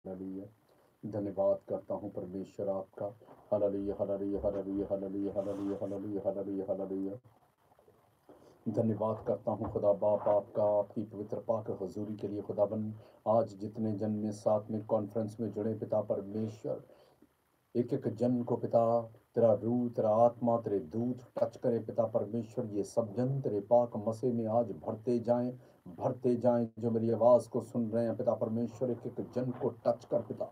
Hallelujah. धन्यवाद करता हूँ परमेश्वर आपका। Hallelujah hallelujah hallelujah hallelujah hallelujah hallelujah hallelujah hallelujah. धन्यवाद करता हूँ खुदा बाप आपका, आपकी पवित्र पाक हजूरी के लिए खुदाबंद। आज जितने जन में साथ में कॉन्फ्रेंस में जुड़े पिता परमेश्वर, एक एक जन को पिता तेरा रूह, तेरा आत्मा, तेरे दूत टच करे पिता परमेश्वर। ये सब जन तेरे पाक मसीह में आज भरते जाएं जो मेरी आवाज को सुन रहे हैं पिता परमेश्वर। एक एक जन को टच कर पिता,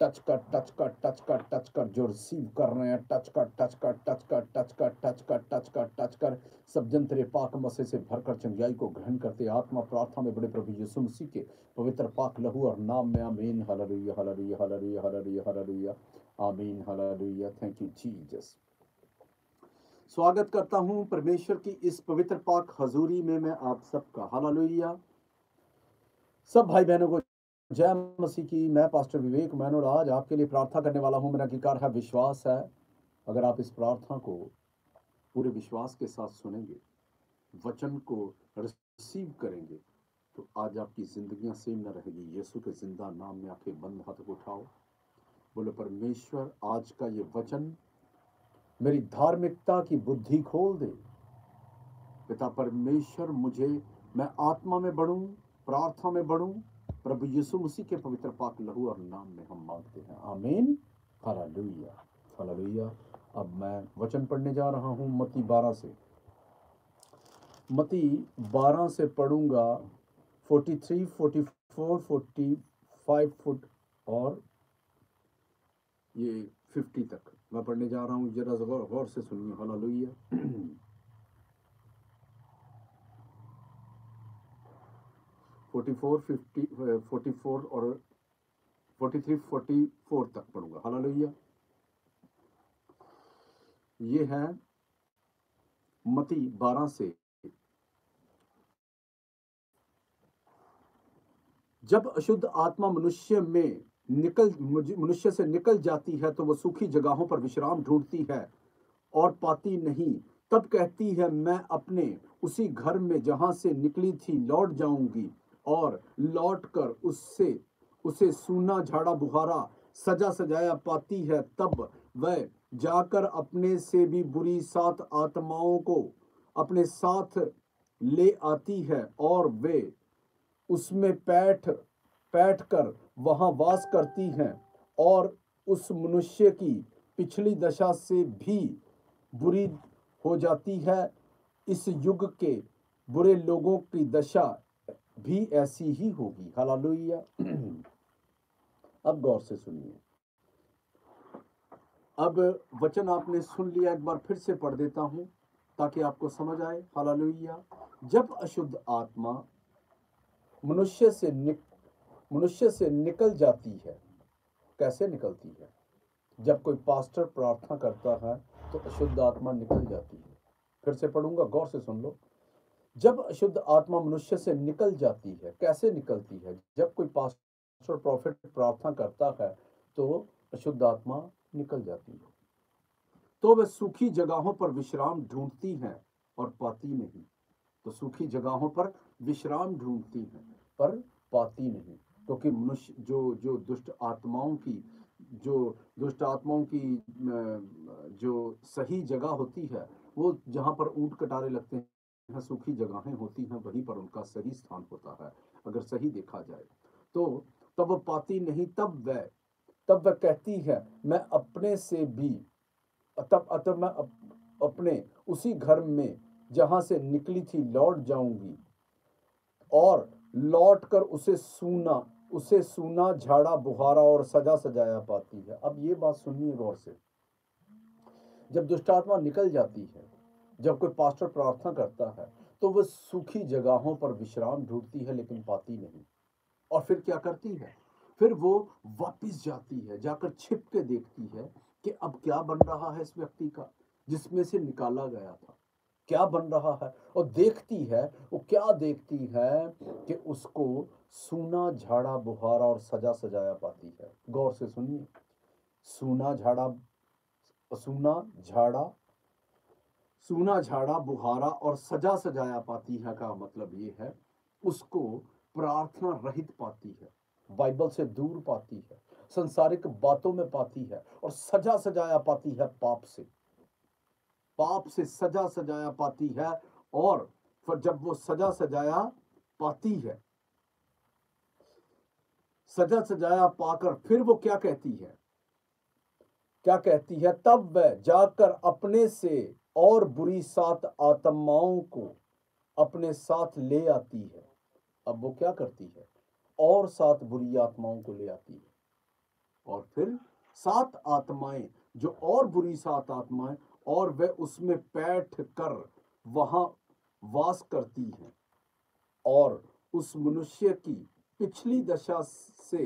टच कर टच कर टच कर टच कर, जो रिसीव कर रहे हैं टच कर टच कर टच कर टच कर टच कर टच कर टच कर। सब जन तेरे पाक मसीह से भरकर चंगाई को ग्रहण करते आत्मा प्रार्थना में बड़े प्रभु यीशु मसीह के पवित्र पाक लहू और नाम में आमीन। Hallelujah hallelujah hallelujah hallelujah hallelujah आमीन। हालेलुया। Thank you Jesus. स्वागत करता हूं परमेश्वर की इस पवित्र पाक हजूरी में मैं आप सबका। हालेलुया। सब भाई बहनों को जय मसीह की। मैं पास्टर विवेक मैनोर आज आपके लिए प्रार्थना करने वाला हूं। मेरा अंगीकार है, विश्वास है, अगर आप इस प्रार्थना को पूरे विश्वास के साथ सुनेंगे, वचन को रिसीव करेंगे, तो आज आपकी जिंदगियां सेम न रहेगी। यीशु के जिंदा नाम में आंखें बंद हाथ को उठाओ, बोले परमेश्वर आज का ये वचन मेरी धार्मिकता की बुद्धि खोल दे। पिता परमेश्वर मैं आत्मा में बढ़ूं, प्रार्थना में बढ़ूं। प्रभु यीशु मसीह के पवित्र पाक लहू और नाम में हम मांगते हैं, आमीन। Hallelujah hallelujah. अब मैं वचन पढ़ने जा रहा हूं मत्ती 12 से। मत्ती 12 से पढ़ूंगा 43, 44, 45 फुट और ये 50 तक मैं पढ़ने जा रहा हूं। जरा गौर से सुनिए। हालेलुया। 44, 50, 44 और 43, 44 तक पढ़ूंगा। हालेलुया। ये है मत्ती 12 से। जब अशुद्ध आत्मा मनुष्य से निकल जाती है तो वह सूखी जगहों पर विश्राम ढूंढती है और पाती नहीं। तब कहती है, मैं अपने उसी घर में जहां से निकली थी लौट जाऊंगी, और लौटकर उसे सूना झाड़ा बुहारा सजा सजाया पाती है। तब वह जाकर अपने से भी बुरी 7 आत्माओं को अपने साथ ले आती है और वे उसमें बैठ कर वहां वास करती हैं, और उस मनुष्य की पिछली दशा से भी बुरी हो जाती है। इस युग के बुरे लोगों की दशा भी ऐसी ही होगी। हालेलुया। अब गौर से सुनिए। अब वचन आपने सुन लिया, एक बार फिर से पढ़ देता हूं ताकि आपको समझ आए। हालेलुया। जब अशुद्ध आत्मा मनुष्य से निकल जाती है, कैसे निकलती है? जब कोई पास्टर प्रार्थना करता है तो अशुद्ध आत्मा निकल जाती है। फिर से पढ़ूंगा, गौर से सुन लो। जब अशुद्ध आत्मा मनुष्य से निकल जाती है, कैसे निकलती है? जब कोई पास्टर प्रॉफिट प्रार्थना करता है तो अशुद्ध आत्मा निकल जाती है। तो वह सूखी जगहों पर विश्राम ढूंढती हैं और पाती नहीं। तो सूखी जगहों पर विश्राम ढूंढती हैं पर पाती नहीं, क्योंकि मनुष्य जो दुष्ट आत्माओं की जो सही जगह होती है, वो जहां पर ऊंट कटारे लगते हैं, सूखी जगहें होती हैं, वहीं पर उनका सही स्थान होता है अगर सही देखा जाए तो। तब वह पाती नहीं। तब वह कहती है, मैं अपने से भी अतः मैं अपने उसी घर में जहां से निकली थी लौट जाऊंगी, और लौटकर उसे सूना झाड़ा बुहारा और सजा सजाया पाती है। अब ये बात सुनिए गौर से। जब दुष्टात्मा निकल जाती है, जब कोई पास्टर प्रार्थना करता है तो वह सूखी जगहों पर विश्राम ढूंढती है लेकिन पाती नहीं। और फिर क्या करती है? फिर वो वापिस जाती है, जाकर छिप के देखती है कि अब क्या बन रहा है इस व्यक्ति का जिसमें से निकाला गया था, क्या बन रहा है। और वो क्या देखती है कि उसको सूना झाड़ा बुहारा और सजा सजाया पाती है। गौर से सुनिए। सूना झाड़ा सूना झाड़ा बुहारा और सजा सजाया पाती है का मतलब ये है, उसको प्रार्थना रहित पाती है। बाइबल से दूर पाती है, संसारिक बातों में पाती है और सजा सजाया पाती है पाप से सजा सजाया पाती है। और फिर जब वो सजा सजाया पाती है, सजा सजाया पाकर फिर वो क्या कहती है, क्या कहती है, तब वह जाकर अपने से और बुरी 7 आत्माओं को अपने साथ ले आती है। अब वो क्या करती है, और 7 बुरी आत्माओं को ले आती है, और फिर 7 आत्माएं, जो और बुरी 7 आत्माएं, और वह उसमें बैठ कर वहां वास करती हैं, और उस मनुष्य की पिछली दशा से,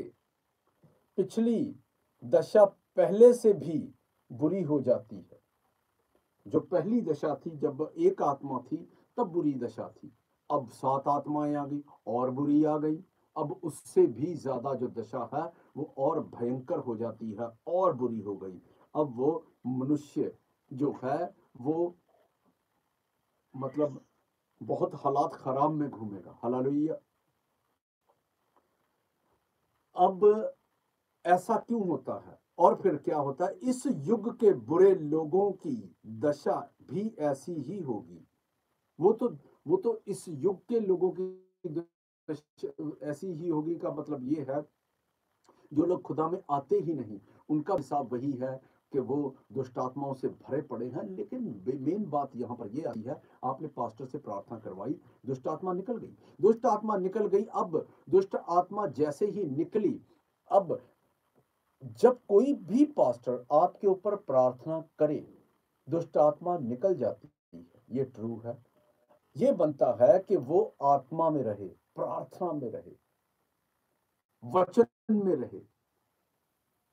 पिछली दशा पहले से भी बुरी हो जाती है। जो पहली दशा थी, जब एक आत्मा थी तब बुरी दशा थी, अब 7 आत्माएं आ गई और बुरी आ गई। अब उससे भी ज्यादा जो दशा है वो और भयंकर हो जाती है और बुरी हो गई। अब वो मनुष्य जो है वो मतलब बहुत हालात खराब में घूमेगा। हालेलुया। अब ऐसा क्यों होता है और फिर क्या होता है, इस युग के बुरे लोगों की दशा भी ऐसी ही होगी। वो तो वो तो इस युग के लोगों की ऐसी ही होगी का मतलब ये है, जो लोग खुदा में आते ही नहीं, उनका हिसाब वही है कि वो दुष्ट आत्माओं से भरे पड़े हैं। लेकिन मेन बात यहाँ पर ये आई है, आपने पास्टर से प्रार्थना करवाई, दुष्ट आत्मा निकल गई, दुष्ट आत्मा निकल गई। अब दुष्ट आत्मा जैसे ही निकली, अब जब कोई भी पास्टर आपके ऊपर प्रार्थना करे, दुष्ट आत्मा निकल जाती है, ये ट्रू है। ये बनता है कि वो आत्मा में रहे, प्रार्थना में रहे, वचन में रहे।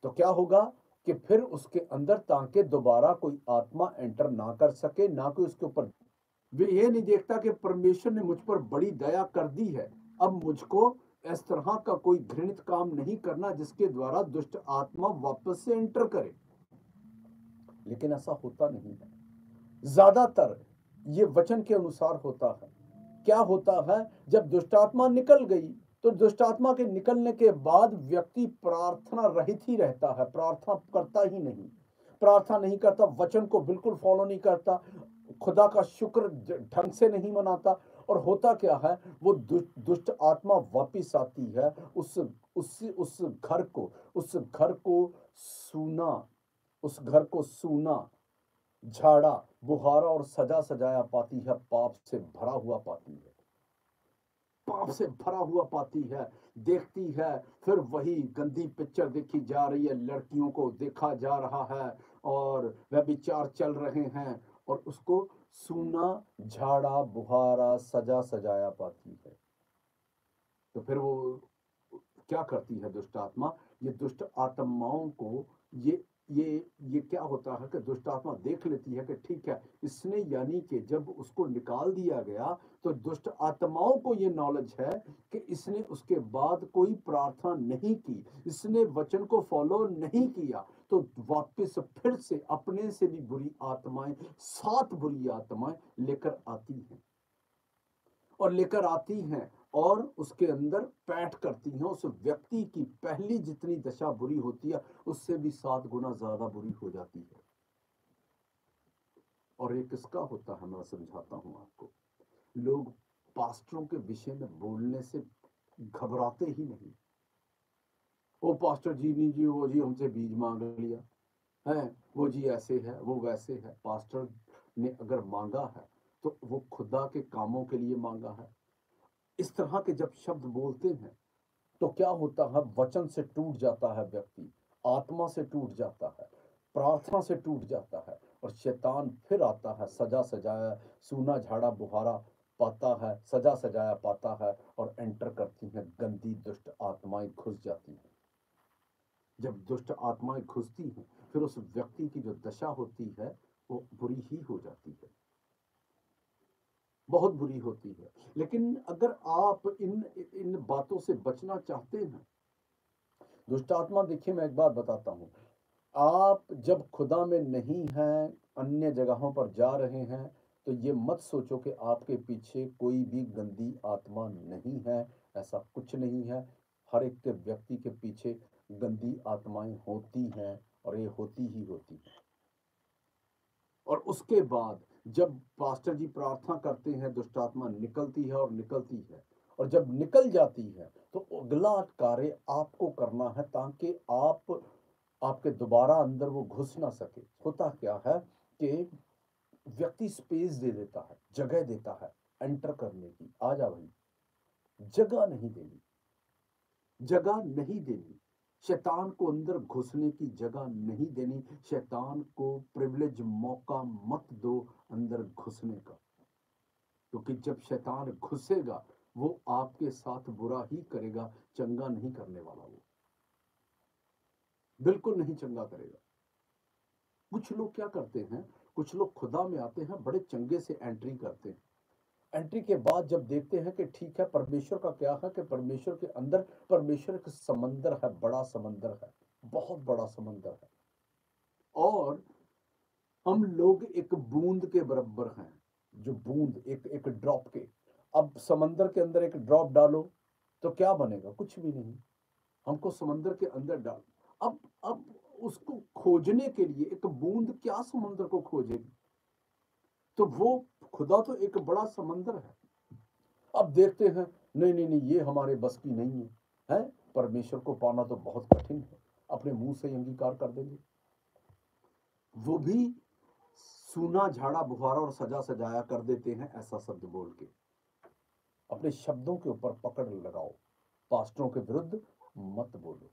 तो क्या होगा कि फिर उसके अंदर ताकि दोबारा कोई आत्मा एंटर ना कर सके, ना कोई उसके ऊपर, वे ये नहीं देखता कि परमेश्वर ने मुझ पर बड़ी दया कर दी है, अब मुझको इस तरह का कोई घृणित काम नहीं करना जिसके द्वारा दुष्ट आत्मा वापस से एंटर करे। लेकिन ऐसा होता नहीं है। ज्यादातर ये वचन के अनुसार होता है। क्या होता है, जब दुष्टात्मा निकल गई तो दुष्टात्मा के निकलने के बाद व्यक्ति प्रार्थना रहित ही रहता है, प्रार्थना करता ही नहीं, प्रार्थना नहीं करता, वचन को बिल्कुल फॉलो नहीं करता, खुदा का शुक्र ढंग से नहीं मनाता। और होता क्या है, वो दुष्ट आत्मा वापिस आती है, उस घर को सूना, उस घर को सूना, झाड़ा बुहारा और सजा सजाया पाती है, पाप से भरा हुआ पाती है, पाप से भरा हुआ पाती है। देखती है, फिर वही गंदी पिक्चर देखी जा रही है, लड़कियों को देखा जा रहा है और वह विचार चल रहे हैं, और उसको सूना झाड़ा बुहारा सजा सजाया पाती है। तो फिर वो क्या करती है दुष्ट आत्मा, ये दुष्ट आत्माओं को, ये ये ये क्या होता है कि दुष्ट आत्मा देख लेती है कि ठीक है, इसने, यानी कि जब उसको निकाल दिया गया तो दुष्ट आत्माओं को ये नॉलेज है कि इसने उसके बाद कोई प्रार्थना नहीं की, इसने वचन को फॉलो नहीं किया, तो वापस फिर से अपने से भी बुरी आत्माएं, 7 बुरी आत्माएं लेकर आती हैं, और लेकर आती हैं और उसके अंदर पैठ करती हैं। उस व्यक्ति की पहली जितनी दशा बुरी होती है उससे भी 7 गुना ज्यादा बुरी हो जाती है। और ये किसका होता है, मैं समझाता हूं आपको। लोग पास्टरों के विषय में बोलने से घबराते ही नहीं। वो पास्टर जी नहीं जी, वो जी हमसे बीज मांग लिया है, वो जी ऐसे है, वो वैसे है। पास्टर ने अगर मांगा है तो वो खुदा के कामों के लिए मांगा है। इस तरह के जब शब्द बोलते हैं तो क्या होता है, वचन से टूट जाता है व्यक्ति, आत्मा से टूट जाता है, प्रार्थना से टूट जाता है, और शैतान फिर आता है, सजा सजाया सूना झाड़ा बुहारा पाता है, सजा सजाया पाता है, और एंटर करती हैं गंदी दुष्ट आत्माएं, घुस जाती हैं। जब दुष्ट आत्माएं घुसती हैं फिर उस व्यक्ति की जो दशा होती है वो बुरी ही हो जाती है, बहुत बुरी होती है। लेकिन अगर आप इन इन बातों से बचना चाहते हैं, दुष्ट आत्मा, देखिए मैं एक बात बताता हूं, आप जब खुदा में नहीं हैं, अन्य जगहों पर जा रहे हैं, तो ये मत सोचो कि आपके पीछे कोई भी गंदी आत्मा नहीं है, ऐसा कुछ नहीं है। हर एक के व्यक्ति के पीछे गंदी आत्माएं होती हैं और ये होती ही होती हैं। और उसके बाद जब पास्टर जी प्रार्थना करते हैं, दुष्ट आत्मा निकलती है और निकलती है, और जब निकल जाती है तो अगला कार्य आपको करना है ताकि आपके दोबारा अंदर वो घुस ना सके। होता क्या है कि व्यक्ति स्पेस दे देता है, जगह देता है एंटर करने की। आ जा भाई, जगह नहीं देनी, जगह नहीं देनी, शैतान को अंदर घुसने की जगह नहीं देनी। शैतान को प्रिविलेज, मौका मत दो अंदर घुसने का, क्योंकि जब शैतान घुसेगा वो आपके साथ बुरा ही करेगा, चंगा नहीं करने वाला, वो बिल्कुल नहीं चंगा करेगा। कुछ लोग क्या करते हैं, कुछ लोग खुदा में आते हैं, बड़े चंगे से एंट्री करते हैं। एंट्री के बाद जब देखते हैं कि ठीक है, परमेश्वर का क्या है कि परमेश्वर के अंदर परमेश्वर एक समंदर है, बड़ा समंदर है, बहुत बड़ा समंदर है, और हम लोग एक बूंद के बराबर हैं। जो बूंद, एक एक ड्रॉप के, अब समंदर के अंदर एक ड्रॉप डालो तो क्या बनेगा? कुछ भी नहीं। हमको समंदर के अंदर डाल, अब उसको खोजने के लिए एक बूंद क्या समंदर को खोजेगी? तो वो खुदा तो एक बड़ा समंदर है। अब देखते हैं नहीं नहीं नहीं, ये हमारे बस की नहीं है, है परमेश्वर को पाना तो बहुत कठिन है, अपने मुंह से अंगीकार कर देंगे, वो भी सूना झाड़ा बुहारा और सजा सजाया कर देते हैं ऐसा शब्द बोल के। अपने शब्दों के ऊपर पकड़ लगाओ, पास्टरों के विरुद्ध मत बोलो।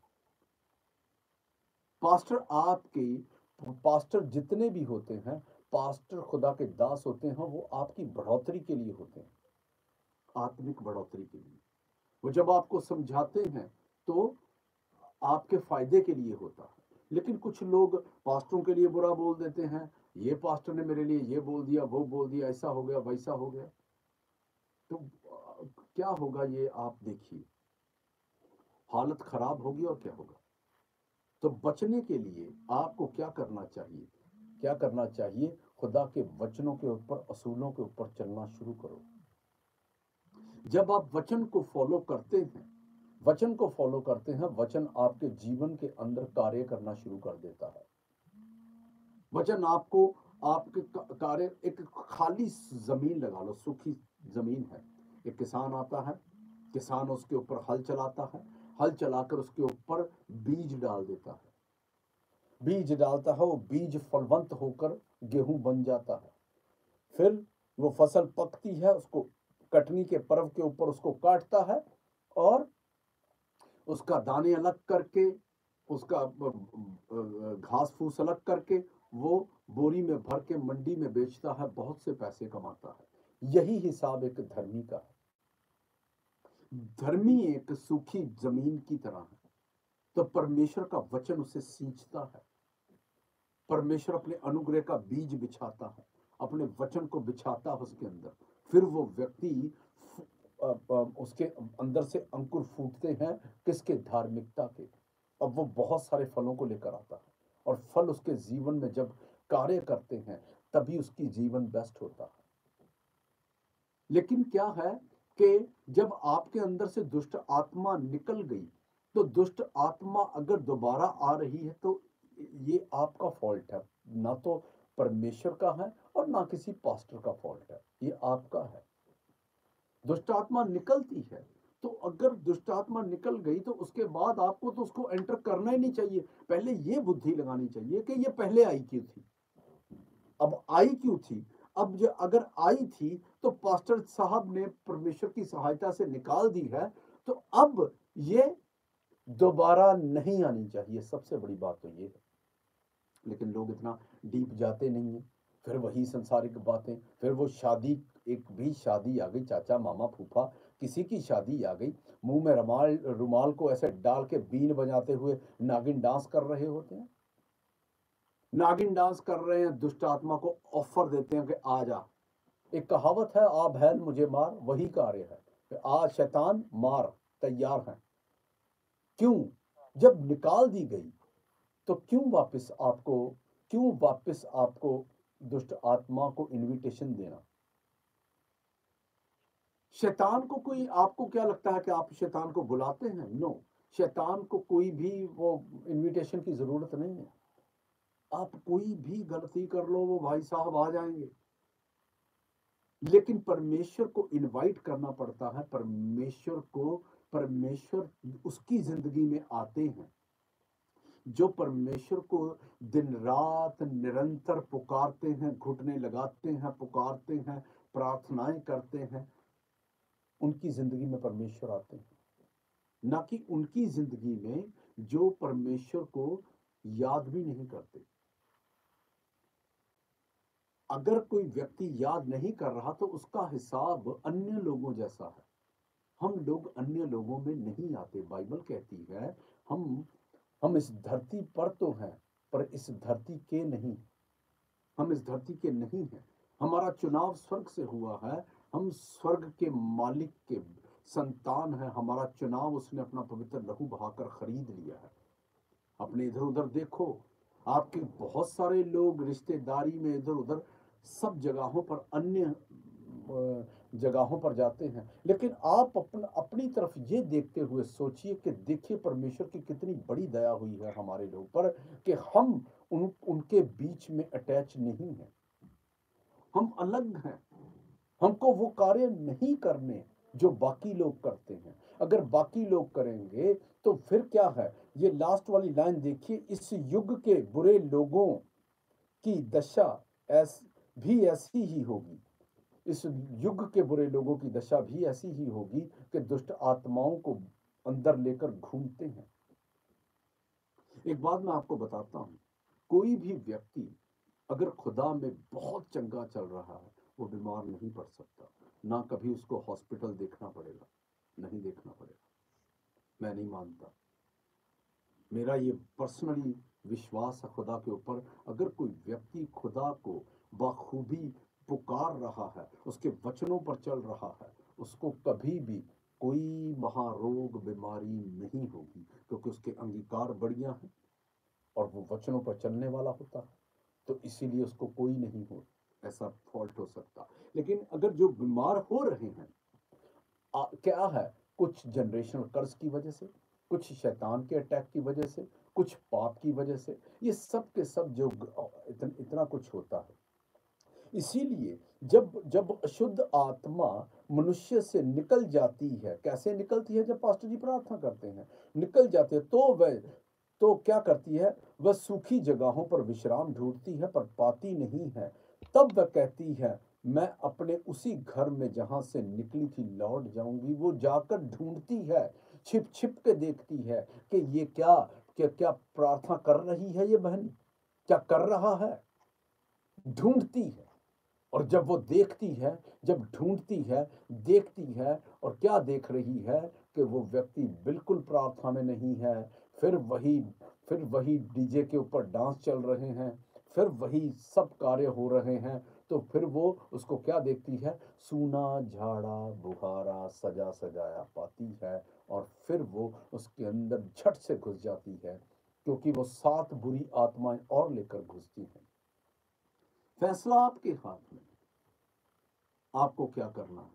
पास्टर जितने भी होते हैं, पास्टर खुदा के दास होते हैं, वो आपकी बढ़ोतरी के लिए होते हैं, आत्मिक बढ़ोतरी के लिए। वो जब आपको समझाते हैं तो आपके फायदे के लिए होता है। लेकिन कुछ लोग पास्टरों के लिए बुरा बोल देते हैं, ये पास्टर ने मेरे लिए ये बोल दिया, वो बोल दिया, ऐसा हो गया, वैसा हो गया। तो क्या होगा ये आप देखिए, हालत खराब होगी और क्या होगा। तो बचने के लिए आपको क्या करना चाहिए? क्या करना चाहिए? खुदा के वचनों के ऊपर, असूलों के ऊपर चलना शुरू करो। जब आप वचन को फॉलो करते हैं, वचन को फॉलो करते हैं, वचन आपके जीवन के अंदर कार्य करना शुरू कर देता है। वचन आपको आपके कार्य, एक खाली जमीन लगा लो, सूखी जमीन है, एक किसान आता है, किसान उसके ऊपर हल चलाता है, हल चलाकर उसके ऊपर बीज डाल देता है, बीज डालता है, वो बीज फलवंत होकर गेहूं बन जाता है। फिर वो फसल पकती है, उसको कटनी के पर्व के ऊपर उसको काटता है और उसका दाने अलग करके, उसका घास फूस अलग करके वो बोरी में भर के मंडी में बेचता है, बहुत से पैसे कमाता है। यही हिसाब एक धर्मी का है। धर्मी एक सूखी जमीन की तरह है, तो परमेश्वर का वचन उसे सींचता है, परमेश्वर अपने अनुग्रह का बीज बिछाता है, अपने वचन को बिछाता है उसके अंदर। फिर वो व्यक्ति, उसके अंदर से अंकुर फूटते हैं, किसके? धार्मिकता के। अब वो बहुत सारे फलों को लेकर आता है, और फल उसके जीवन में जब कार्य करते हैं तभी उसकी जीवन बेस्ट होता है। लेकिन क्या है कि जब आपके अंदर से दुष्ट आत्मा निकल गई, तो दुष्ट आत्मा अगर दोबारा आ रही है तो ये आपका फॉल्ट है, ना तो परमेश्वर का है और ना किसी पास्टर का फॉल्ट है, ये आपका है। दुष्ट आत्मा निकलती है, तो अगर दुष्ट आत्मा निकल गई तो उसके बाद आपको तो उसको एंटर करना ही नहीं चाहिए। पहले ये बुद्धि लगानी चाहिए कि ये पहले आई क्यों थी, अब आई क्यों थी। अब जो अगर आई थी तो पास्टर साहब ने परमेश्वर की सहायता से निकाल दी है, तो अब ये दोबारा नहीं आनी चाहिए। सबसे बड़ी बात तो ये है। लेकिन लोग इतना डीप जाते नहीं है, फिर वही संसारिक बातें, फिर वो शादी, एक भी शादी आ गई, चाचा मामा फूफा किसी की शादी आ गई, मुंह में रुमाल रुमाल को ऐसे डाल के बीन बजाते हुए नागिन डांस कर रहे होते हैं, नागिन डांस कर रहे हैं, दुष्ट आत्मा को ऑफर देते हैं कि आ जा। एक कहावत है, आ बहन मुझे मार, वही कार्य है कि आ शैतान मार, तैयार है। क्यों? जब निकाल दी गई तो क्यों वापस आपको दुष्ट आत्मा को इनविटेशन देना? शैतान को कोई, आपको क्या लगता है कि आप शैतान को बुलाते हैं? नो, शैतान को कोई भी वो इनविटेशन की जरूरत नहीं है। आप कोई भी गलती कर लो, वो भाई साहब आ जाएंगे। लेकिन परमेश्वर को इनवाइट करना पड़ता है। परमेश्वर उसकी जिंदगी में आते हैं जो परमेश्वर को दिन रात निरंतर पुकारते हैं, घुटने लगाते हैं, पुकारते हैं, प्रार्थनाएं करते हैं। उनकी जिंदगी में परमेश्वर आते हैं, ना कि उनकी जिंदगी में जो परमेश्वर को याद भी नहीं करते। अगर कोई व्यक्ति याद नहीं कर रहा तो उसका हिसाब अन्य लोगों जैसा है। हम लोग अन्य लोगों में नहीं आते। बाइबल कहती है हम इस धरती पर तो हैं, पर इस धरती के नहीं। हम इस धरती के नहीं हैं। हमारा चुनाव स्वर्ग से हुआ है। हम स्वर्ग के मालिक के संतान हैं। हमारा चुनाव उसने अपना पवित्र लहू बहाकर खरीद लिया है। अपने इधर उधर देखो, आपके बहुत सारे लोग रिश्तेदारी में इधर उधर सब जगहों पर, अन्य जगहों पर जाते हैं। लेकिन आप अपनी तरफ ये देखते हुए सोचिए कि देखिए परमेश्वर की कितनी बड़ी दया हुई है हमारे लोग पर, कि हम उनके बीच में अटैच नहीं है। हम अलग हैं। हमको वो कार्य नहीं करने जो बाकी लोग करते हैं। अगर बाकी लोग करेंगे तो फिर क्या है? ये लास्ट वाली लाइन देखिए, इस युग के बुरे लोगों की दशा भी ऐसी ही होगी। इस युग के बुरे लोगों की दशा भी ऐसी ही होगी कि दुष्ट आत्माओं को अंदर लेकर घूमते हैं। एक बात मैं आपको बताता हूं, कोई भी व्यक्ति अगर खुदा में बहुत चंगा चल रहा है, वो बीमार नहीं पड़ सकता। ना कभी उसको हॉस्पिटल देखना पड़ेगा, नहीं देखना पड़ेगा। मैं नहीं मानता। मेरा ये पर्सनली विश्वास है खुदा के ऊपर। अगर कोई व्यक्ति खुदा को बखूबी पुकार रहा है, उसके वचनों पर चल रहा है, उसको कभी भी कोई महारोग बीमारी नहीं होगी, क्योंकि उसके अंगीकार बढ़िया है और वो वचनों पर चलने वाला होता है। तो इसीलिए उसको कोई नहीं हो ऐसा फॉल्ट हो सकता। लेकिन अगर जो बीमार हो रहे हैं, क्या है, कुछ जनरेशनल कर्ज की वजह से, कुछ शैतान के अटैक की वजह से, कुछ पाप की वजह से, ये सब के सब जो इतना कुछ होता है। इसीलिए जब जब अशुद्ध आत्मा मनुष्य से निकल जाती है, कैसे निकलती है? जब पास्टर जी प्रार्थना करते हैं निकल जाती है, तो वह तो क्या करती है? वह सूखी जगहों पर विश्राम ढूंढती है पर पाती नहीं है। तब वह कहती है, मैं अपने उसी घर में जहां से निकली थी लौट जाऊंगी। वो जाकर ढूंढती है, छिप छिप के देखती है कि ये क्या प्रार्थना कर रही है, ये बहन क्या कर रहा है। ढूंढती है, और जब वो देखती है, जब ढूंढती है, देखती है, और क्या देख रही है कि वो व्यक्ति बिल्कुल प्रार्थना में नहीं है। फिर वही फिर वही डीजे के ऊपर डांस चल रहे हैं, फिर वही सब कार्य हो रहे हैं। तो फिर वो उसको क्या देखती है? सूना झाड़ा बुहारा सजा सजाया पाती है, और फिर वो उसके अंदर झट से घुस जाती है, क्योंकि वो 7 बुरी आत्माएं और लेकर घुसती हैं। फैसला आपके हाथ में, आपको क्या करना है।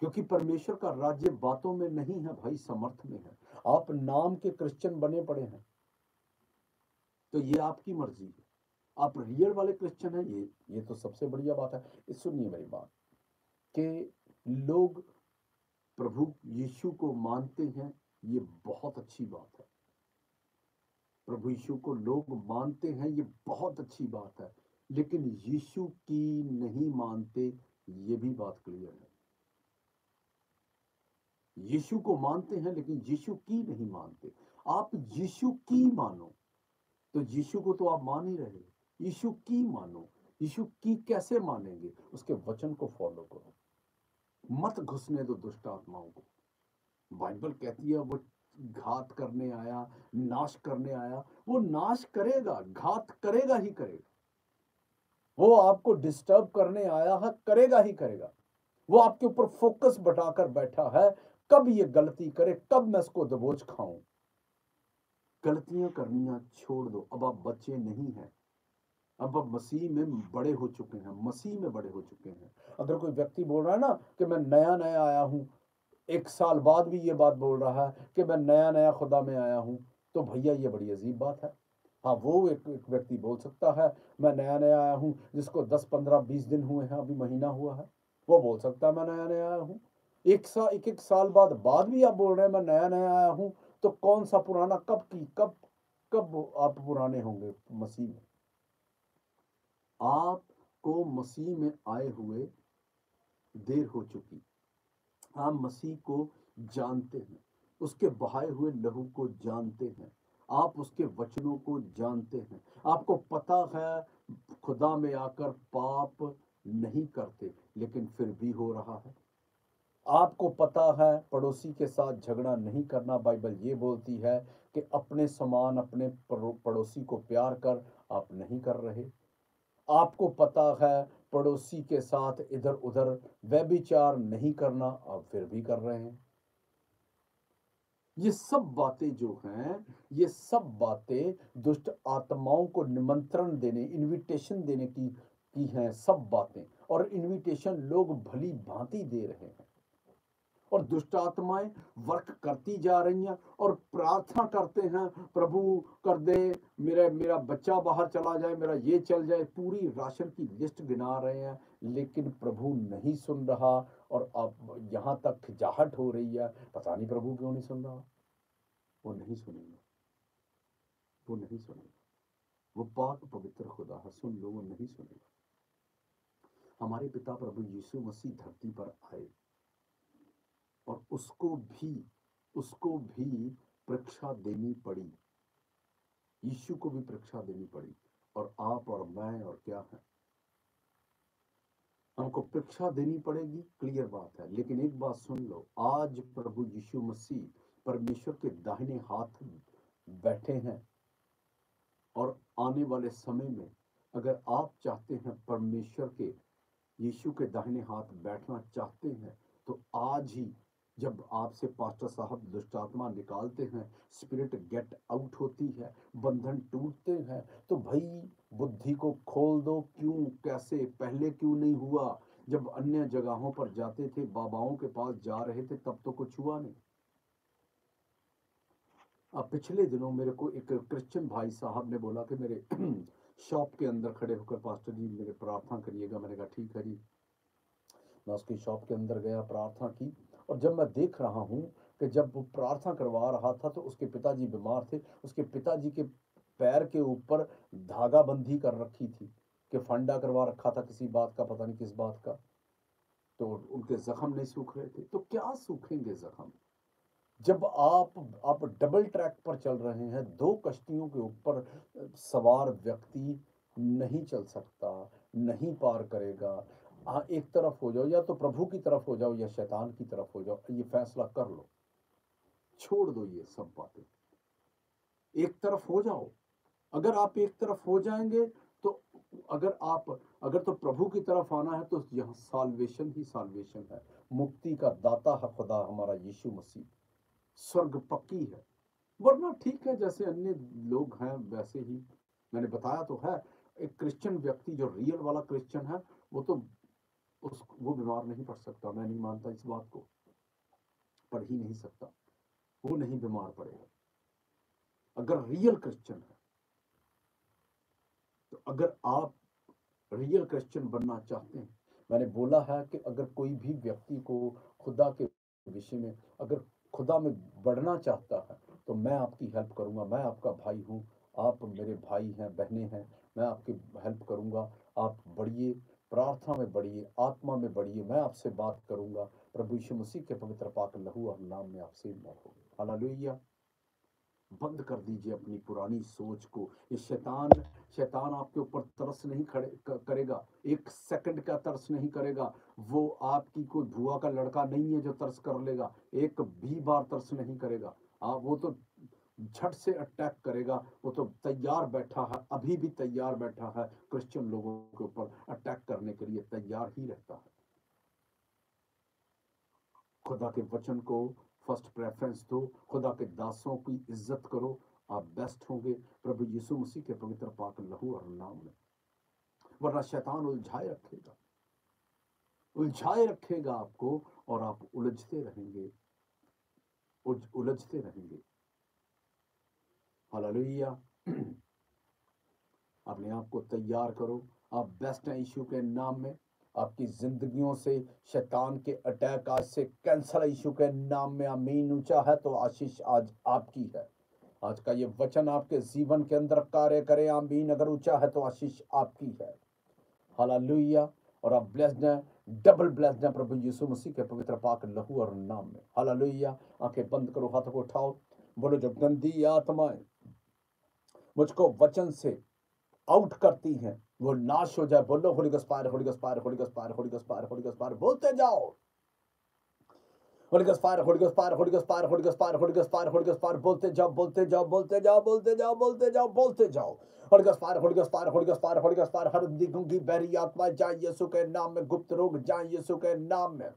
क्योंकि परमेश्वर का राज्य बातों में नहीं है भाई, समर्थ में है। आप नाम के क्रिश्चियन बने पड़े हैं तो ये आपकी मर्जी है। आप रियल वाले क्रिश्चियन हैं, ये तो सबसे बढ़िया बात है। सुनिए मेरी बात, कि लोग प्रभु यीशु को मानते हैं, ये बहुत अच्छी बात है। प्रभु यीशु को लोग मानते हैं, ये बहुत अच्छी बात है। लेकिन यीशु की नहीं मानते, ये भी बात क्लियर है। यीशु को मानते हैं लेकिन यीशु की नहीं मानते। आप यीशु की मानो, तो यीशु को तो आप मान ही रहे। यीशु की मानो, यीशु की कैसे मानेंगे? उसके वचन को फॉलो करो, मत घुसने दो दुष्ट आत्माओं को। बाइबल कहती है वो घात करने आया, नाश करने आया। वो नाश करेगा, घात करेगा ही करेगा। वो आपको डिस्टर्ब करने आया है, करेगा ही करेगा। वो आपके ऊपर फोकस बटाकर बैठा है, कब ये गलती करे, कब मैं इसको दबोच खाऊं। गलतियां करनियां छोड़ दो, अब आप बच्चे नहीं हैं। अब मसीह में बड़े हो चुके हैं, मसीह में बड़े हो चुके हैं। अगर कोई व्यक्ति बोल रहा है ना कि मैं नया-नया आया हूँ, 1 साल बाद भी ये बात बोल रहा है कि मैं नया-नया खुदा में आया हूँ, तो भैया ये बड़ी अजीब बात है। हाँ, वो एक एक व्यक्ति बोल सकता है, मैं नया-नया आया हूँ, जिसको 10, 15, 20 दिन हुए हैं, अभी महीना हुआ है, वो बोल सकता है मैं नया-नया आया हूँ। 1-1 साल बाद भी आप बोल रहे हैं मैं नया-नया आया हूँ, तो कौन-सा पुराना कब आप पुराने होंगे मसीह में? आपको मसीह में आए हुए देर हो चुकी। आप मसीह को जानते हैं, उसके बहाए हुए लहू को जानते हैं, आप उसके वचनों को जानते हैं, आपको पता है खुदा में आकर पाप नहीं करते, लेकिन फिर भी हो रहा है। आपको पता है पड़ोसी के साथ झगड़ा नहीं करना, बाइबल ये बोलती है कि अपने समान अपने पड़ोसी को प्यार कर, आप नहीं कर रहे। आपको पता है पड़ोसी के साथ इधर-उधर व्यभिचार नहीं करना, आप फिर भी कर रहे हैं। ये सब बातें जो हैं, ये सब बातें दुष्ट आत्माओं को निमंत्रण देने, इन्विटेशन देने की हैं सब बातें, और इन्विटेशन लोग भली-भांति दे रहे हैं। और दुष्ट आत्माएं वर्क करती जा रही हैं और प्रार्थना करते हैं, प्रभु कर दे, मेरा मेरा बच्चा बाहर चला जाए, मेरा ये चल जाए, पूरी राशन की लिस्ट गिना रहे हैं, लेकिन प्रभु नहीं सुन रहा। और अब यहाँ तक खिजाहट हो रही है, पता नहीं प्रभु क्यों नहीं सुन रहा। वो नहीं सुनेगा, वो नहीं सुनेगा। वो पाक पवित्र खुदा है, सुन लो, वो नहीं सुनेगा। हमारे पिता प्रभु यीशु मसीह धरती पर आए और उसको भी परीक्षा देनी पड़ी। यीशु को भी परीक्षा देनी पड़ी, और आप और मैं और क्या है, हमको परीक्षा देनी पड़ेगी, क्लियर बात है। लेकिन एक बात सुन लो, आज प्रभु यीशु मसीह परमेश्वर के दाहिने हाथ बैठे हैं, और आने वाले समय में अगर आप चाहते हैं परमेश्वर के, यीशु के दाहिने हाथ बैठना चाहते हैं, तो आज ही जब आपसे पास्टर साहब दुष्ट आत्मा निकालते हैं, स्पिरिट गेट आउट होती है, बंधन टूटते हैं, तो भाई बुद्धि को खोल दो। क्यों, कैसे, पहले क्यों नहीं हुआ? जब अन्य जगहों पर जाते थे, बाबाओं के पास जा रहे थे, तब तो कुछ हुआ नहीं। अब पिछले दिनों मेरे को एक क्रिश्चियन भाई साहब ने बोला कि मेरे शॉप के अंदर खड़े होकर, पास्टर जी मेरे प्रार्थना करिएगा। मैंने कहा ठीक है जी। मैं उसकी शॉप के अंदर गया, प्रार्थना की, और जब मैं देख रहा हूँ कि जब वो प्रार्थना करवा रहा था, तो उसके पिताजी बीमार थे। उसके पिताजी के पैर के ऊपर धागा बंदी कर रखी थी, कि फंडा करवा रखा था किसी बात का, पता नहीं किस बात का। तो उनके जख्म नहीं सूख रहे थे, तो क्या सूखेंगे जख्म? जब आप डबल ट्रैक पर चल रहे हैं, दो कश्तियों के ऊपर सवार व्यक्ति नहीं चल सकता, नहीं पार करेगा। एक तरफ हो जाओ, या तो प्रभु की तरफ हो जाओ या शैतान की तरफ हो जाओ, ये फैसला कर लो। छोड़ दो ये सब बातें, एक तरफ हो जाओ। अगर आप एक तरफ हो जाएंगे, तो अगर तो प्रभु की तरफ आना है, तो यह साल्वेशन ही साल्वेशन है। मुक्ति का दाता है खुदा हमारा यीशु मसीह, स्वर्ग पक्की है। वरना ठीक है, जैसे अन्य लोग हैं वैसे ही। मैंने बताया तो है, एक क्रिश्चियन व्यक्ति जो रियल वाला क्रिश्चियन है, वो तो वो बीमार नहीं पड़ सकता। मैं नहीं मानता इस बात को, पढ़ ही नहीं सकता, वो नहीं बीमार पड़ेगा अगर रियल क्रिश्चियन है। तो अगर आप रियल क्रिश्चियन बनना चाहते हैं, मैंने बोला है कि अगर कोई भी व्यक्ति को खुदा के विषय में, अगर खुदा में बढ़ना चाहता है, तो मैं आपकी हेल्प करूंगा। मैं आपका भाई हूँ, आप मेरे भाई हैं, बहनें हैं, मैं आपकी हेल्प करूंगा। आप बढ़िए, प्रार्थना में बढ़िए, आत्मा में बढ़िए, मैं आपसे बात करूंगा। प्रभु यीशु मसीह के पवित्र पाक लहू और नाम में आपसे बात होगी। हालेलुया। बंद कर दीजिए अपनी पुरानी सोच को। ये शैतान आपके ऊपर तरस नहीं करेगा, एक सेकंड का तरस नहीं करेगा। वो आपकी कोई बुआ का लड़का नहीं है जो तरस कर लेगा, एक भी बार तरस नहीं करेगा। आप वो तो झट से अटैक करेगा। वो तो तैयार बैठा है, अभी भी तैयार बैठा है, क्रिश्चियन लोगों के ऊपर अटैक करने के लिए तैयार ही रहता है। खुदा के वचन को फर्स्ट प्रेफरेंस दो, खुदा के दासों की इज्जत करो, आप बेस्ट होंगे प्रभु यीशु मसीह के पवित्र पाक लहू और नाम में। वरना शैतान उलझाए रखेगा आपको, और आप उलझते रहेंगे, उलझते रहेंगे। हालेलुया। अपने आप को तैयार करो, आप बेस्ट हैं यीशु के नाम में। आपकी जिंदगियों से शैतान के अटैक आज से कैंसल यीशु के नाम में, आमीन। ऊंचा है तो आशीष आज आपकी है। आज का ये वचन आपके जीवन के अंदर कार्य करे, आमीन। अगर ऊंचा है तो आशीष आपकी है। हालेलुया। और आप ब्लेस्ड हैं, डबल ब्लेस्ड हैं प्रभु यीशु मसीह के पवित्र पाक लहू और नाम में। हालेलुया। आंखें बंद करो, हाथों को उठाओ, बोलो जो गंदी आत्माएं मुझको वचन से आउट करती हैं वो नाश हो जाए। बोलो Holi ghost fire, holy ghost fire, holy ghost fire, holy ghost fire, holy ghost fire, बोलते जाओ। Holy ghost fire, holy ghost fire, holy ghost fire, holy ghost fire, holy ghost fire, holy ghost fire, बोलते जाओ, बोलते जाओ, बोलते जाओ, बोलते जाओ, बोलते जाओ, बोलते जाओ। Holy ghost fire, holy ghost fire, holy ghost fire, holy ghost fire. हर दिगुंगी बहरी आत्मा जाए यीशु के नाम में, गुप्त रोग जाए यीशु के नाम में,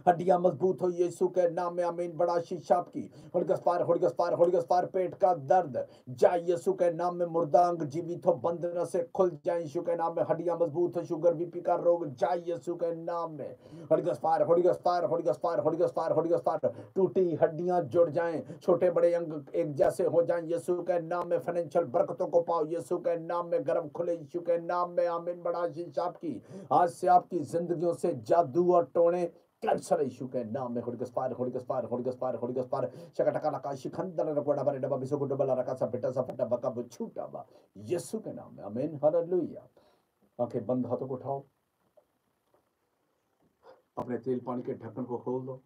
हड्डियां मजबूत हो यीशु के नाम में, आमीन। बड़ा शीशा आपकी holy ghost fire, holy ghost fire, holy ghost fire. पेट का दर्द जाए यीशु के नाम में, मुर्दा अंग जीवित हो, बंधन से खुल जाए यीशु के नाम में, हड्डियां मजबूत हो, शुगर बीपी का रोग जाए यीशु के नाम में, holy ghost fire, holy ghost fire, holy ghost fire, holy ghost fire, holy ghost fire. टूटी हड्डियां जुड़ जाएं, छोटे बड़े अंग एक जैसे हो जाएं यीशु के नाम में, फाइनेंशियल बरकतों को पाओ यीशु के नाम में, गर्भ खुले यीशु के नाम में, आमीन। बड़ा शीशा आपकी आज से आपकी जिंदगियों से जादू और टोने कैंसर यीशु के नाम में, holy ghost fire, holy ghost fire, holy ghost fire, holy ghost fire. शकटका लका शिखंदर रकोड़ा बारे डबा बिसो गुड बला रका सा बेटा सा फटा बका बुछूटा बा यीशु के नाम में, आमीन। हालेलुया। आंखें बंद, हाथों को उठाओ, अपने तेल पानी के ढक्कन को खोल दो।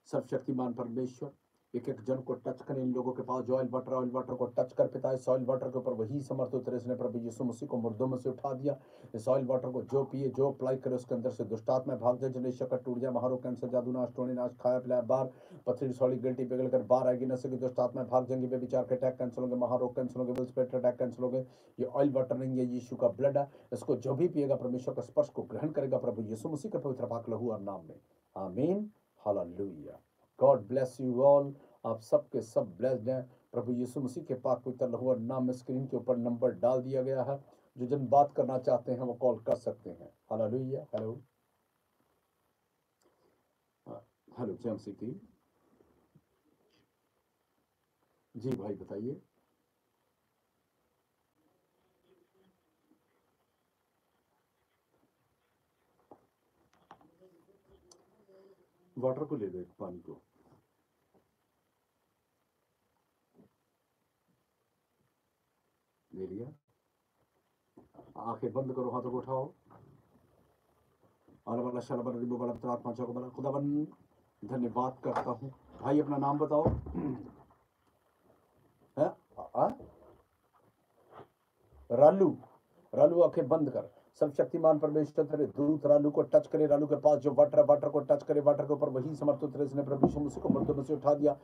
सर्वशक्तिमान परमेश्वर एक एक जन को टच करें, इन लोगों के पास जो ऑयल वाटर को टच कर पिता, इस ऑयल वाटर के ऊपर वही समर्थ उतरे इसने प्रभु यीशु मसीह को मुर्दों में से उठा दिया। इस ऑयल वाटर को जो पिए, जो अप्लाई करे, उसके अंदर से दुष्ट आत्मा भाग जाए, जने शकट टूट जाए, महारोग कैंसर जादू नाश टोने नाश, खाया पिलाया बाहर, पथरी सॉली गिल्टी पिघल कर बाहर आएगी, नशे की दुष्ट आत्मा भाग जाएंगी, बेविचार के अटैक कैंसिल होंगे, महारोग कैंसिल होंगे, विल स्पिरिट अटैक कैंसिल होंगे। ये ऑयल वाटर नहीं है, यीशु का ब्लड है। इसको जो भी पिएगा परमेश्वर का स्पर्श को ग्रहण करेगा प्रभु यीशु मसीह के पवित्र पाक लहू और नाम में, आमीन। हालेलुया। God bless you all. आप सब के सब ब्लेस्ड हैं प्रभु यीशु मसीह के पाक पवित्र लहू और नाम में। स्क्रीन के ऊपर नंबर डाल दिया गया है, जो जन बात करना चाहते हैं वो कॉल कर सकते हैं। हालेलुया। हेलो, हेलो जेम्स की जी भाई बताइए। वाटर को ले लो, एक पानी को ले लिया। आंखें बंद करो, हाथों को उठाओ। खुदावन धन्यवाद करता हूँ। भाई अपना नाम बताओ। है रालू, रालू आंखें बंद कर। सब शक्तिमान परमेश्वर तेरे दूत रालू को टच करे, रालू के पास जो वाटर को टच करे, वाटर के ऊपर वही समर्थ उतरे इसने प्रभु यीशु मसीह को मर्दों में से उठा दिया।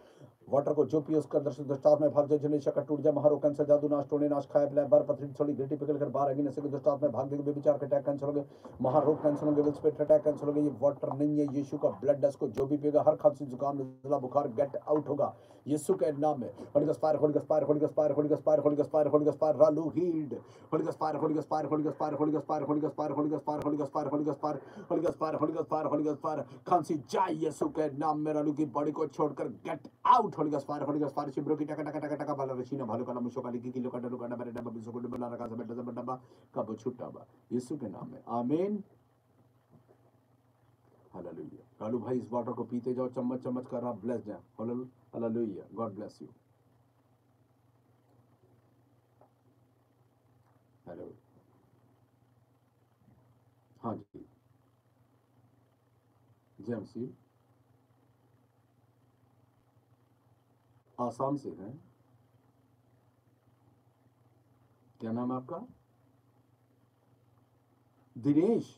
वाटर को जो पिए उसके अंदर से दुष्ट आत्मा भाग जाए, जने शकट टूट जाए, महारोग कैंसर जादू नाश टोने नाश, खाया पिलाया बार, पथरी थोड़ी गिल्टी पिघल कर बाहर आएगी, नशे की दुष्ट आत्मा भाग जाएगी, बेविचार के अटैक कैंसिल होंगे, महारोग कैंसिल होंगे, विल स्पिरिट अटैक कैंसिल होंगे। ये वाटर नहीं है, यीशु का ब्लड है। इसको जो भी पिएगा हर खांसी जुकाम नज़ला बुखार गेट आउट होगा यीशु के नाम में। Holy ghost fire, holy ghost fire, holy ghost fire, holy ghost fire, holy ghost fire, holy ghost fire. रालू healed. Holy ghost fire, holy ghost fire, holy ghost fire, holy ghost fire, holy ghost fire, holy ghost fire, holy ghost fire, holy ghost fire, holy ghost fire, holy ghost fire, holy ghost fire. खांसी जाए यीशु के नाम में, रालू की body को छोड़कर get out. Holy ghost fire, holy ghost fire. शिब्रो की टका टका टका टका बाला रशीना भालू का मुशो का लिखी किलो का डलू का डबरे डब्बा बिसो को डबला रखा सब डब्बा डब्बा का छुट्टा बा यीशु के नाम में, आमीन। हालेलुया। रालू भाई इस वाटर को पीते जाओ, चम्मच चम्मच कर, आप ब्लेस्ड हैं। Hallelujah. God bless you. Hello, हाँ जी जेम्स जी, आसाम से हैं। क्या नाम है आपका? दिनेश।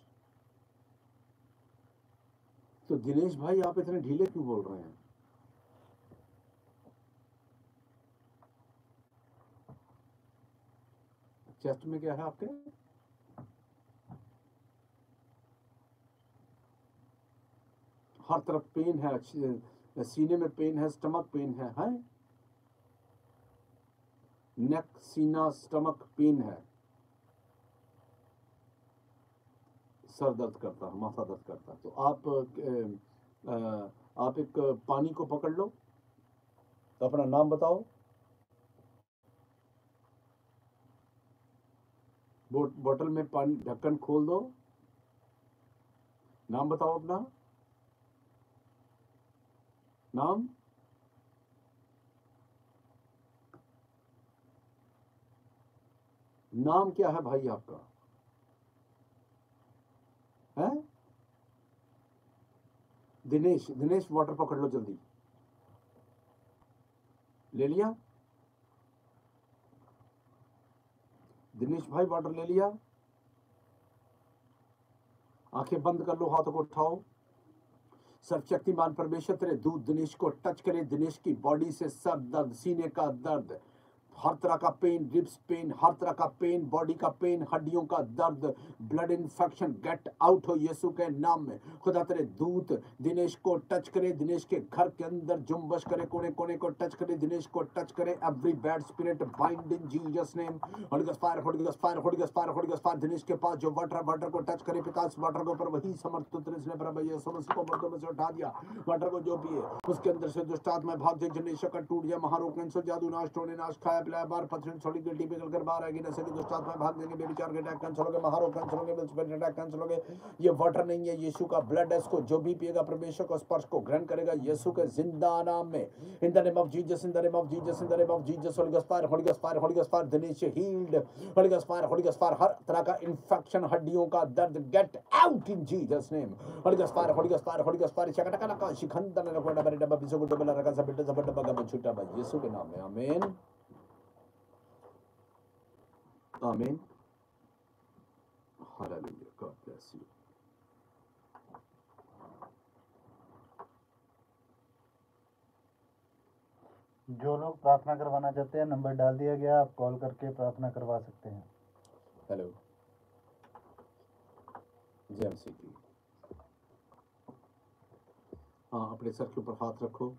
तो दिनेश भाई आप इतने ढीले क्यों बोल रहे हैं? चेस्ट में क्या है आपके? हर तरफ पेन है, सीने में पेन है, स्टमक पेन है? नेक, सीना, स्टमक पेन है। सर दर्द करता है, माथा दर्द करता है, तो आप एक पानी को पकड़ लो, तो अपना नाम बताओ, बोतल में पानी, ढक्कन खोल दो, नाम बताओ अपना नाम। नाम क्या है भाई आपका? है दिनेश। दिनेश वाटर पकड़ लो जल्दी। ले लिया दिनेश भाई, वाटर ले लिया। आंखें बंद कर लो, हाथों को उठाओ। सर्वशक्तिमान परमेश्वर तेरे दूत दिनेश को टच करे, दिनेश की बॉडी से सर दर्द, सीने का दर्द, हर तरह का पेन, रिब्स पेन, हर तरह का पेन, बॉडी का पेन, हड्डियों का दर्द, ब्लड इन्फेक्शन गेट आउट हो यीशु के नाम में। खुदा तेरे दूत दिनेश को टच करे, दिनेश के घर के अंदर जुम्बश करे, कोने कोने को टच करे, दिनेश को टच करे। एवरी बैड स्पिरिट बाइंड इन Jesus name. Holy ghost fire, holy ghost fire, holy ghost fire, holy ghost fire. Dinesh के पास जो वाटर को टच करे, पिता इस वाटर के ऊपर वही समर्थ ने प्रभु यीशु मसीह को मर्दों में से उठा दिया। वाटर को जो पिए उसके अंदर से दुष्ट आत्मा भाग जाए, जनेश का टूट जाए, महारोग, कैंसर, जादू, नाश, टोने नाश, खाया पिलाया बार, पथरी छोड़ी, गिल्टी पिघल कर बाहर आएगी, नशे की दुष्ट आत्मा भाग देंगे, बेविचार के अटैक कैंसिल हो गए, महारोग कैंसिल हो गए, मिल्सपेट अटैक कैंसिल हो गए। ये वाटर नहीं है, यीशु का ब्लड है, इसको जो भी पिएगा परमेश्वर को स्पर्श को ग्रहण करेगा यीशु के जिंदा नाम में। In the name of Jesus, in the name of Jesus, in the name of Jesus. Holy ghost fire, holy ghost fire, holy ghost fire. Dinesh healed, holy ghost fire, holy ghost fire. हर तरह का infection, हड्डियों का दर्द get out in Jesus name. Holy ghost fire, holy ghost fire, holy ghost fire. शकटका लका शिखंदन रखो डबल डबल बिसो को डबल रखा सब बिल्डर सब डबल का छूटा भाई यीशु के नाम में, आमीन आमीन। हालेलुया, गॉड ब्लेस यू। जो लोग प्रार्थना करवाना चाहते हैं, नंबर डाल दिया गया, आप कॉल करके प्रार्थना करवा सकते हैं। हेलो, जय मसीह की। हाँ, अपने सर के ऊपर हाथ रखो।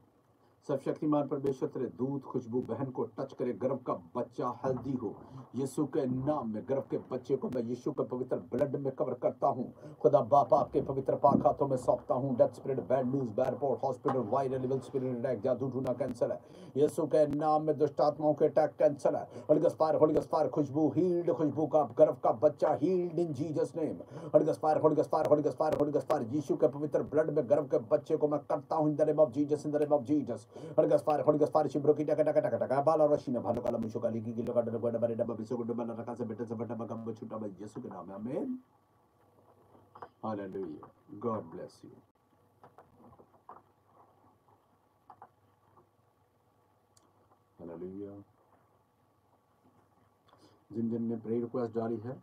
सर्वशक्तिमान परमेश्वर तेरे दूध खुशबू बहन को टच करे, गर्भ का बच्चा हेल्दी हो यीशु के नाम में। गर्भ के बच्चे को मैं यीशु के पवित्र ब्लड में कवर करता हूँ। खुदा बाप आपके पवित्र पाक हाथों में सौंपता हूँ। Death spirit, bad news, bad report, hospital, viral evil spirit attack, जादू टूना कैंसर है यीशु के नाम में। दुष्ट आत्माओं के अटैक कैंसर है। Holy ghost fire, holy ghost fire. Khushbu healed, Khushbu का गर्भ का बच्चा healed in Jesus name. Holy ghost fire, holy ghost fire, holy ghost fire, holy ghost fire. Yeshu के पवित्र ब्लड में गर्भ के बच्चे को मैं करता हूँ in the name of Jesus, in the name of Jesus. Holy ghost fire, holy ghost fire. शिब्रो की टका टका टका टका बाला रशीना भालो काला मुशो काली की किलो का डबा डबा डबा बिसो को डबा रखा से बेटे से बटा बगम छुटा भाई यीशु के नाम में, आमीन हालेलुया। God bless you. हालेलुया। जिन जिन ने प्रेयर रिक्वेस्ट जारी है,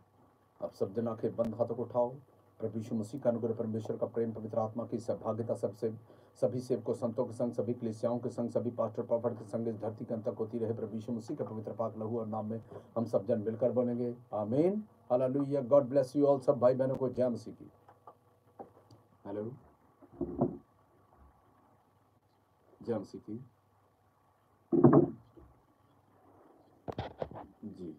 आप सब जन आंखें बंद, हाथों को उठाओ। प्रभु यीशु मसीह का अनुग्रह, परमेश्वर का प्रेम, पवित्र आत्मा की सहभागिता सबसे सभी सेवकों संतों के संग, सभी कलीसियाओं के संग, सभी पास्टर प्रॉफिट के संग इस धरती के अंत तक होती रहे। प्रभु यीशु मसीह का पवित्र पाक लहू और नाम में हम सब जन मिलकर बनेंगे, आमीन हालेलुया। God bless you all. सब भाई बहनों को जय मसीह की। हेलो, जय मसीह की जी।